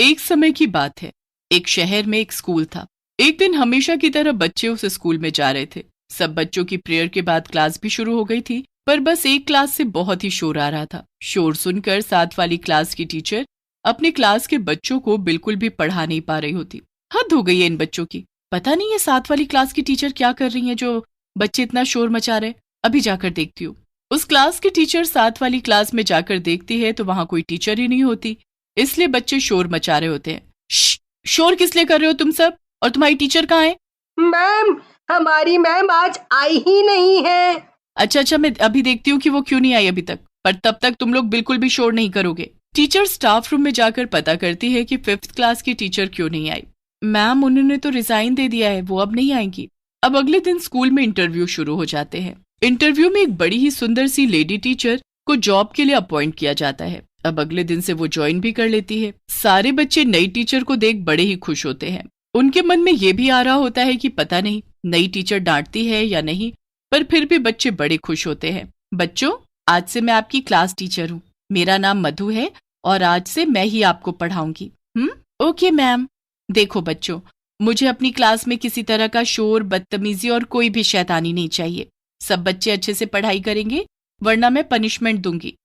एक समय की बात है। एक शहर में एक स्कूल था। एक दिन हमेशा की तरह बच्चे उस स्कूल में जा रहे थे। सब बच्चों की प्रेयर के बाद क्लास भी शुरू हो गई थी, पर बस एक क्लास से बहुत ही शोर आ रहा था। शोर सुनकर साथ वाली क्लास की टीचर अपने क्लास के बच्चों को बिल्कुल भी पढ़ा नहीं पा रही होती। हद हो गई है इन बच्चों की। पता नहीं ये साथ वाली क्लास की टीचर क्या कर रही हैं जो बच्चे इतना शोर मचा रहे। अभी जाकर देखती हूँ। उस क्लास की टीचर साथ वाली क्लास में जाकर देखती है तो वहां कोई टीचर ही नहीं होती, इसलिए बच्चे शोर मचा रहे होते हैं। शोर किस लिए कर रहे हो तुम सब, और तुम्हारी टीचर कहाँ है? मैम, हमारी मैम आज आई ही नहीं है। अच्छा, मैं अभी देखती हूँ कि वो क्यों नहीं आई अभी तक, पर तब तक तुम लोग बिल्कुल भी शोर नहीं करोगे। टीचर स्टाफ रूम में जाकर पता करती है कि 5th क्लास की टीचर क्यों नहीं आई। मैम, उन्होंने तो रिजाइन दे दिया है, वो अब नहीं आएंगी। अब अगले दिन स्कूल में इंटरव्यू शुरू हो जाते हैं। इंटरव्यू में एक बड़ी ही सुंदर सी लेडी टीचर को जॉब के लिए अपॉइंट किया जाता है। अब अगले दिन से वो ज्वाइन भी कर लेती है। सारे बच्चे नई टीचर को देख बड़े ही खुश होते हैं। उनके मन में ये भी आ रहा होता है कि पता नहीं नई टीचर डांटती है या नहीं, पर फिर भी बच्चे बड़े खुश होते हैं। बच्चों, आज से मैं आपकी क्लास टीचर हूँ। मेरा नाम मधु है और आज से मैं ही आपको पढ़ाऊंगी। Okay ma'am. देखो बच्चों, मुझे अपनी क्लास में किसी तरह का शोर, बदतमीजी और कोई भी शैतानी नहीं चाहिए। सब बच्चे अच्छे से पढ़ाई करेंगे, वरना मैं पनिशमेंट दूंगी।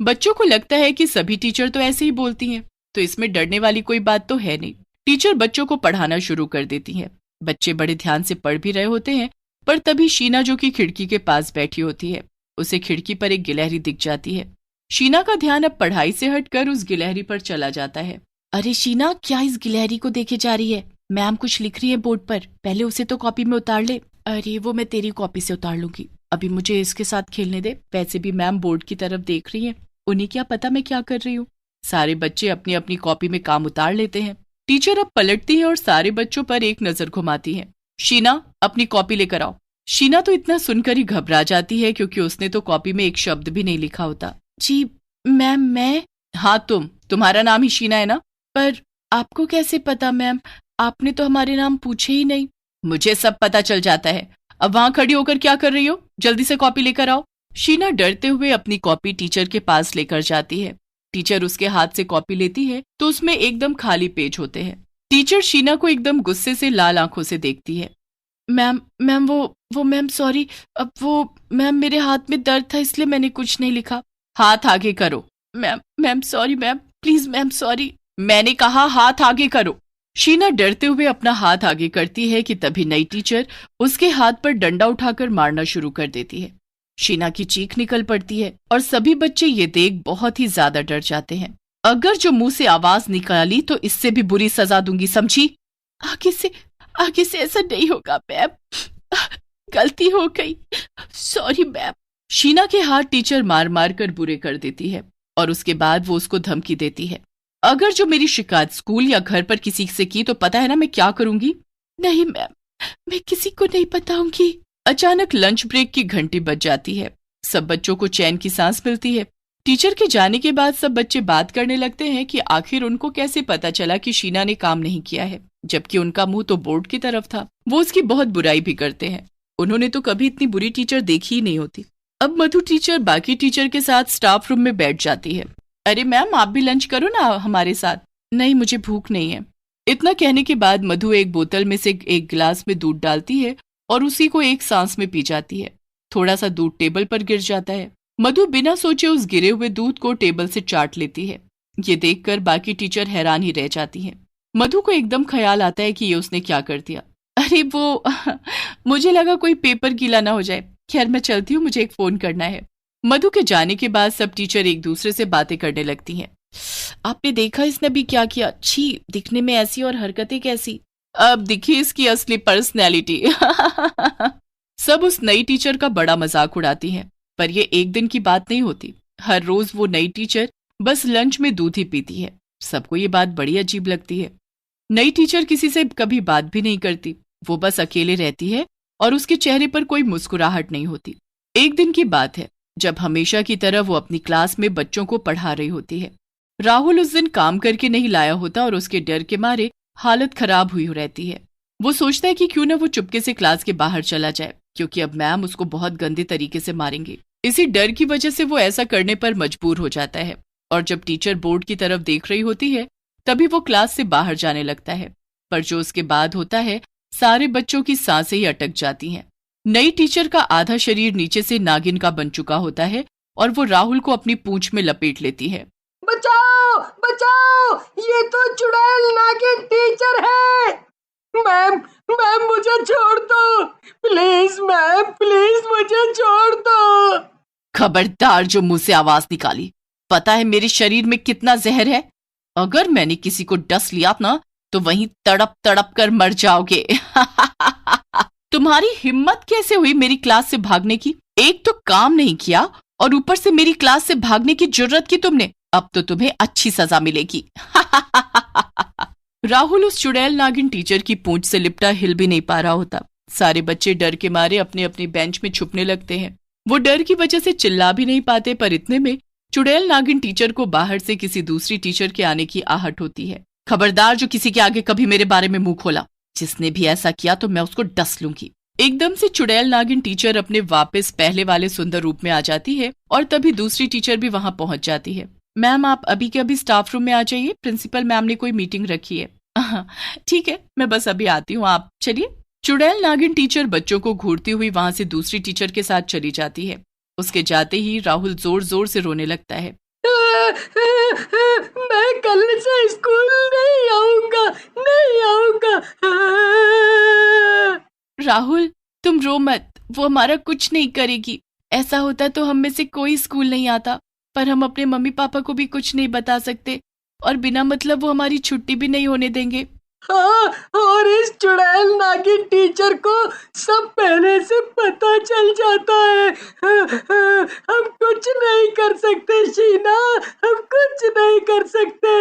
बच्चों को लगता है कि सभी टीचर तो ऐसे ही बोलती हैं, तो इसमें डरने वाली कोई बात तो है नहीं। टीचर बच्चों को पढ़ाना शुरू कर देती हैं। बच्चे बड़े ध्यान से पढ़ भी रहे होते हैं, पर तभी शीना, जो कि खिड़की के पास बैठी होती है, उसे खिड़की पर एक गिलहरी दिख जाती है। शीना का ध्यान अब पढ़ाई से हटकर उस गिलहरी पर चला जाता है। अरे शीना, क्या इस गिलहरी को देखे जा रही है? मैम कुछ लिख रही है बोर्ड पर, पहले उसे तो कॉपी में उतार ले। अरे वो मैं तेरी कॉपी से उतार लूंगी, अभी मुझे इसके साथ खेलने दे। वैसे भी मैम बोर्ड की तरफ देख रही है, उन्हें क्या पता मैं क्या कर रही हूँ। सारे बच्चे अपनी अपनी कॉपी में काम उतार लेते हैं। टीचर अब पलटती है और सारे बच्चों पर एक नजर घुमाती है। शीना, अपनी कॉपी लेकर आओ। शीना तो इतना सुनकर ही घबरा जाती है, क्योंकि उसने तो कॉपी में एक शब्द भी नहीं लिखा होता। जी मैम, मैं? हाँ तुम्हारा नाम ही शीना है ना? पर आपको कैसे पता मैम? आपने तो हमारे नाम पूछे ही नहीं। मुझे सब पता चल जाता है। अब वहां खड़ी होकर क्या कर रही हो? जल्दी से कॉपी लेकर आओ। शीना डरते हुए अपनी कॉपी टीचर के पास लेकर जाती है। टीचर उसके हाथ से कॉपी लेती है तो उसमें एकदम खाली पेज होते हैं। टीचर शीना को एकदम गुस्से से लाल आंखों से देखती है। मैम वो मैम सॉरी, अब वो मैम मेरे हाथ में दर्द था इसलिए मैंने कुछ नहीं लिखा। हाथ आगे करो। Ma'am sorry ma'am, please ma'am sorry. मैंने कहा हाथ आगे करो। शीना डरते हुए अपना हाथ आगे करती है कि तभी नई टीचर उसके हाथ पर डंडा उठाकर मारना शुरू कर देती है। शीना की चीख निकल पड़ती है और सभी बच्चे ये देख बहुत ही ज्यादा डर जाते हैं। अगर जो मुंह से आवाज निकाली तो इससे भी बुरी सजा दूंगी, समझी? आगे से ऐसा नहीं होगा मैम, गलती हो गई, सॉरी मैम। शीना के हाथ टीचर मार मार कर बुरे कर देती है और उसके बाद वो उसको धमकी देती है, अगर जो मेरी शिकायत स्कूल या घर पर किसी से की तो पता है ना मैं क्या करूंगी। नहीं मैम, मैं किसी को नहीं बताऊंगी। अचानक लंच ब्रेक की घंटी बज जाती है। सब बच्चों को चैन की सांस मिलती है। टीचर के जाने के बाद सब बच्चे बात करने लगते हैं कि आखिर उनको कैसे पता चला कि शीना ने काम नहीं किया है, जबकि उनका मुंह तो बोर्ड की तरफ था। वो उसकी बहुत बुराई भी करते हैं। उन्होंने तो कभी इतनी बुरी टीचर देखी ही नहीं होती। अब मधु टीचर बाकी टीचर के साथ स्टाफ रूम में बैठ जाती है। अरे मैम, आप भी लंच करो ना हमारे साथ। नहीं, मुझे भूख नहीं है। इतना कहने के बाद मधु एक बोतल में से एक गिलास में दूध डालती है और उसी को एक सांस में पी जाती है। थोड़ा सा दूध टेबल पर गिर जाता है। मधु बिना सोचे उस गिरे हुए दूध को टेबल से चाट लेती है। ये देखकर बाकी टीचर हैरान ही रह जाती हैं। मधु को एकदम ख्याल आता है कि ये उसने क्या कर दिया। अरे वो मुझे लगा कोई पेपर गीला ना हो जाए। खैर मैं चलती हूँ, मुझे एक फोन करना है। मधु के जाने के बाद सब टीचर एक दूसरे से बातें करने लगती हैं। आपने देखा इसने भी क्या किया? छी, दिखने में ऐसी और हरकतें कैसी। अब दिखी इसकी असली पर्सनैलिटी। सब उस नई टीचर का बड़ा मजाक उड़ाती हैं, पर यह एक दिन की बात नहीं होती। हर रोज वो नई टीचर बस लंच में दूध ही पीती है। सबको ये बात बड़ी अजीब लगती है। नई टीचर किसी से कभी बात भी नहीं करती। वो बस अकेले रहती है और उसके चेहरे पर कोई मुस्कुराहट नहीं होती। एक दिन की बात है, जब हमेशा की तरह वो अपनी क्लास में बच्चों को पढ़ा रही होती है। राहुल उस दिन काम करके नहीं लाया होता और उसके डर के मारे हालत खराब हुई रहती है। वो सोचता है कि क्यों ना वो चुपके से क्लास के बाहर चला जाए, क्योंकि अब मैम उसको बहुत गंदे तरीके से मारेंगे। इसी डर की वजह से वो ऐसा करने पर मजबूर हो जाता है और जब टीचर बोर्ड की तरफ देख रही होती है तभी वो क्लास से बाहर जाने लगता है, पर जो उसके बाद होता है, सारे बच्चों की सांसें ही अटक जाती हैं। नई टीचर का आधा शरीर नीचे से नागिन का बन चुका होता है और वो राहुल को अपनी पूंछ में लपेट लेती है। बचाओ बचाओ, ये तो चुड़ैल नागिन टीचर है। मैम मैम मुझे छोड़ दो, प्लीज मैम, प्लीज मुझे छोड़ दो। खबरदार जो मुंह से आवाज निकाली, पता है मेरे शरीर में कितना जहर है? अगर मैंने किसी को डस लिया ना तो वहीं तड़प तड़प कर मर जाओगे। तुम्हारी हिम्मत कैसे हुई मेरी क्लास से भागने की? एक तो काम नहीं किया और ऊपर से मेरी क्लास से भागने की जुर्रत की तुमने। अब तो तुम्हें अच्छी सजा मिलेगी। राहुल उस चुड़ैल नागिन टीचर की पूंछ से लिपटा हिल भी नहीं पा रहा होता। सारे बच्चे डर के मारे अपने अपने बेंच में छुपने लगते हैं। वो डर की वजह से चिल्ला भी नहीं पाते, पर इतने में चुड़ैल नागिन टीचर को बाहर से किसी दूसरी टीचर के आने की आहट होती है। खबरदार जो किसी के आगे कभी मेरे बारे में मुंह खोला, जिसने भी ऐसा किया तो मैं उसको डस लूंगी। एकदम से चुड़ैल नागिन टीचर अपने वापस पहले वाले सुंदर रूप में आ जाती है और तभी दूसरी टीचर भी वहां पहुंच जाती है। मैम आप अभी के अभी स्टाफ रूम में आ जाइए, प्रिंसिपल मैम ने कोई मीटिंग रखी है। ठीक है, मैं बस अभी आती हूँ, आप चलिए। चुड़ैल नागिन टीचर बच्चों को घूरती हुई वहां से दूसरी टीचर के साथ चली जाती है। उसके जाते ही राहुल जोर जोर से रोने लगता है। मैं कल से स्कूल नहीं आऊंगा, नहीं आऊंगा। राहुल तुम रो मत, वो हमारा कुछ नहीं करेगी। ऐसा होता तो हम में से कोई स्कूल नहीं आता, पर हम अपने मम्मी पापा को भी कुछ नहीं बता सकते और बिना मतलब वो हमारी छुट्टी भी नहीं होने देंगे। हाँ, और इस चुड़ैल नागिन टीचर को सब पहले से पता चल जाता है। हम कुछ नहीं कर सकते शीना, हम कुछ नहीं कर सकते।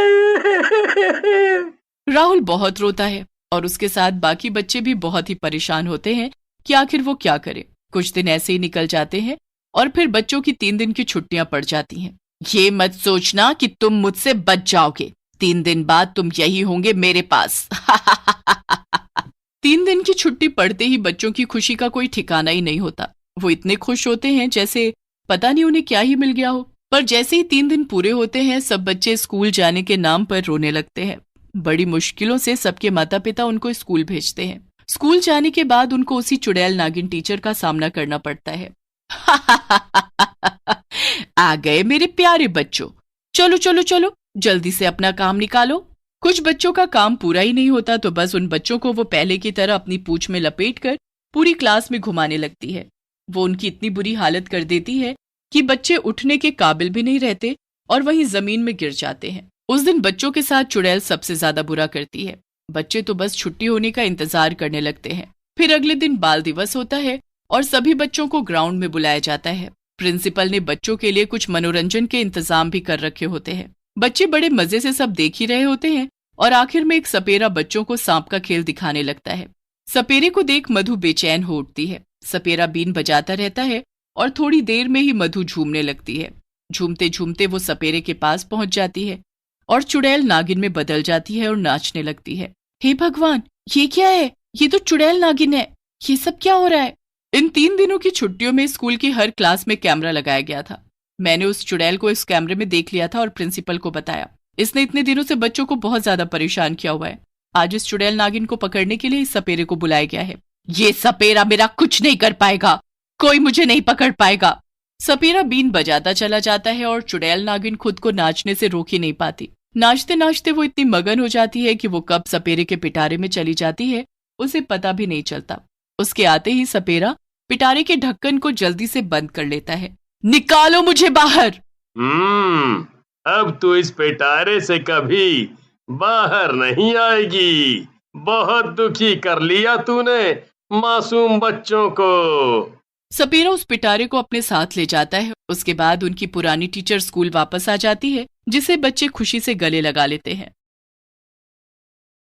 राहुल बहुत रोता है और उसके साथ बाकी बच्चे भी बहुत ही परेशान होते हैं कि आखिर वो क्या करे। कुछ दिन ऐसे ही निकल जाते हैं और फिर बच्चों की 3 दिन की छुट्टियां पड़ जाती हैं। ये मत सोचना कि तुम मुझसे बच जाओगे, 3 दिन बाद तुम यही होंगे मेरे पास। 3 दिन की छुट्टी पड़ते ही बच्चों की खुशी का कोई ठिकाना ही नहीं होता। वो इतने खुश होते हैं जैसे पता नहीं उन्हें क्या ही मिल गया हो। पर जैसे ही 3 दिन पूरे होते हैं, सब बच्चे स्कूल जाने के नाम पर रोने लगते हैं। बड़ी मुश्किलों से सबके माता पिता उनको स्कूल भेजते हैं। स्कूल जाने के बाद उनको उसी चुड़ैल नागिन टीचर का सामना करना पड़ता है। आ गए मेरे प्यारे बच्चों, चलो चलो चलो जल्दी से अपना काम निकालो। कुछ बच्चों का काम पूरा ही नहीं होता तो बस उन बच्चों को वो पहले की तरह अपनी पूंछ में लपेटकर पूरी क्लास में घुमाने लगती है। वो उनकी इतनी बुरी हालत कर देती है कि बच्चे उठने के काबिल भी नहीं रहते और वहीं जमीन में गिर जाते हैं। उस दिन बच्चों के साथ चुड़ैल सबसे ज्यादा बुरा करती है। बच्चे तो बस छुट्टी होने का इंतजार करने लगते हैं। फिर अगले दिन बाल दिवस होता है और सभी बच्चों को ग्राउंड में बुलाया जाता है। प्रिंसिपल ने बच्चों के लिए कुछ मनोरंजन के इंतजाम भी कर रखे होते हैं। बच्चे बड़े मजे से सब देख ही रहे होते हैं और आखिर में एक सपेरा बच्चों को सांप का खेल दिखाने लगता है। सपेरे को देख मधु बेचैन हो उठती है। सपेरा बीन बजाता रहता है और थोड़ी देर में ही मधु झूमने लगती है। झूमते झूमते वो सपेरे के पास पहुंच जाती है और चुड़ैल नागिन में बदल जाती है और नाचने लगती है। हे भगवान, ये क्या है? ये तो चुड़ैल नागिन है। ये सब क्या हो रहा है? इन 3 दिनों की छुट्टियों में स्कूल की हर क्लास में कैमरा लगाया गया था। मैंने उस चुड़ैल को इस कैमरे में देख लिया था और प्रिंसिपल को बताया। इसने इतने दिनों से बच्चों को बहुत ज्यादा परेशान किया हुआ है। आज इस चुड़ैल नागिन को पकड़ने के लिए इस सपेरे को बुलाया गया है। ये सपेरा मेरा कुछ नहीं कर पाएगा, कोई मुझे नहीं पकड़ पाएगा। सपेरा बीन बजाता चला जाता है और चुड़ैल नागिन खुद को नाचने से रोक ही नहीं पाती। नाचते नाचते वो इतनी मगन हो जाती है कि वो कब सपेरे के पिटारे में चली जाती है उसे पता भी नहीं चलता। उसके आते ही सपेरा पिटारे के ढक्कन को जल्दी से बंद कर लेता है। निकालो मुझे बाहर। अब तो इस पिटारे से कभी बाहर नहीं आएगी। बहुत दुखी कर लिया तूने मासूम बच्चों को। सपेरा उस पिटारे को अपने साथ ले जाता है। उसके बाद उनकी पुरानी टीचर स्कूल वापस आ जाती है, जिसे बच्चे खुशी से गले लगा लेते हैं।